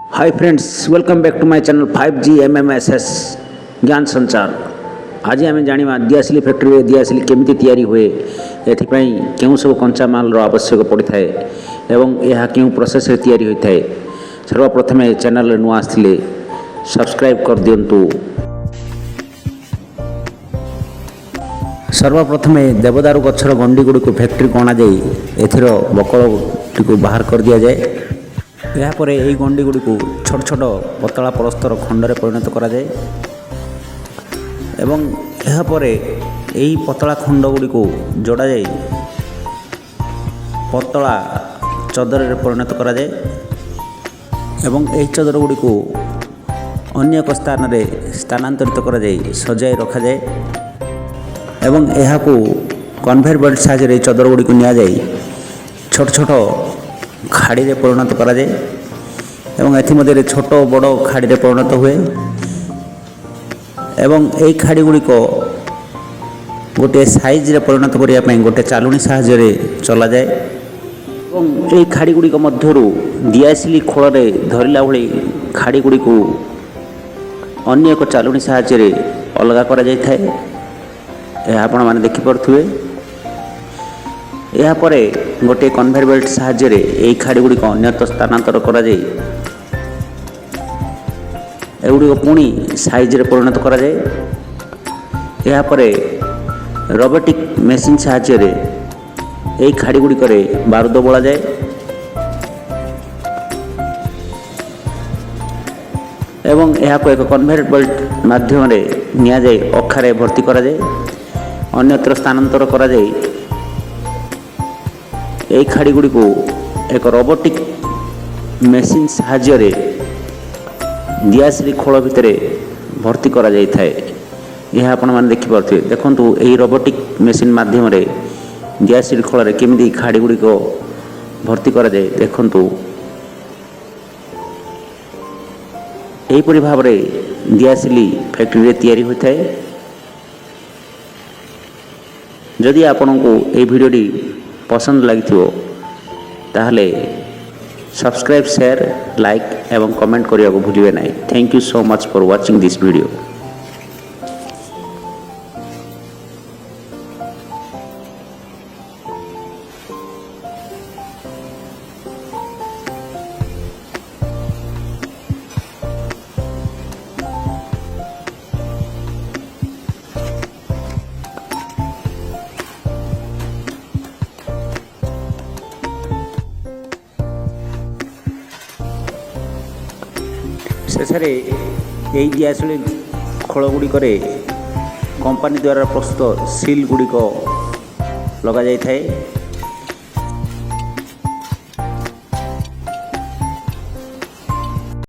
Hi friends, welcome back to my channel 5G MMSS ज्ञान संचार। आज आम जाना दियासिली फैक्ट्री में दियासिली केमिति तैयारी हुए, एथिपाई केउं सब कंचा माल आवश्यक पड़ता है एवं यह क्यों प्रोसेस तैयारी होता है। सर्वप्रथम चैनल नुआ आसले सब्सक्राइब कर दिंतु। सर्वप्रथम देवदारू गछर गंडी गुड़ी को फैक्ट्री को अणाई एथर बकल टी बाहर कर दि जाए। यापर यही गंडी गुड़ी को छोट छोट पतला परस्तर खंडरे परिणत करा जाए एवं यापर यही पतला खंड गुड़ी को जोड़ा जाए पतला चदर रे परिणत करा जाए एवं यही चदर गुड़ी को अन्य एक स्थान रे स्थानांतरित करा जाए सजाई रखा जाए एवं यह को कन्वेयर बेल्ट साहाय्य चदर गुड़ी को निया जाए छोट छोट खाड़ी रे परिणत करा जाए एवं एथि छोट बड़ खाड़ी रे परिणत हुए एवं यही खाड़ी गुड़ी को गोटे साइज रे परिणत करने गोटे चालुणी साहाय्य चला जाए एवं यही खाड़ी गुड़ी मध्यरु दियासिली खोल रे धरला भली खाड़ी गुड़ी को अन्य एक चालुणी साहाय्य अलग करा जाय थाए। यह आपण माने देखि परथुवे। यापर गोटे कन्वेयर बेल्ट साहाय्य यही खाड़ी गुड़ी अन्यत्र स्थानांतर करा जाए एगुड़ी पुणी साइज रे परिणत करा जाए। यापर रोबोटिक मेसीन साहाय्य यही खाड़ी गुड़ी बारूद बोला जाए एवं यह को एक कन्वेयर बेल्ट माध्यम निया जाए अखारे भर्ती करा जाए अन्यत्र स्थानांतर करा जाए। यही खाड़ी गुड़ी को एक रोबोटिक मेसीन साहाय्य दियासिली खोल भितर भर्ती करा जाय थाए। यह आपण माने देखि परथिबे। देखंतु एही रोबोटिक मेसीन माध्यम रे दियासिली खोल रे केमिति खाड़ी गुड़ी को भर्ती करा जाय देखंतु। एही परि भाव रे दियासिली फैक्ट्री रे तैयारी होता है। जदि आपनको एही वीडियोटी पसंद लगी ताहले सब्सक्राइब शेयर लाइक एवं कमेंट करने को भूलिए नहीं। Thank you so much for watching this video. शेषे यही दियासिली खोल गुड़िक कंपनी द्वारा प्रस्तुत सील गुड़िक लग जाए।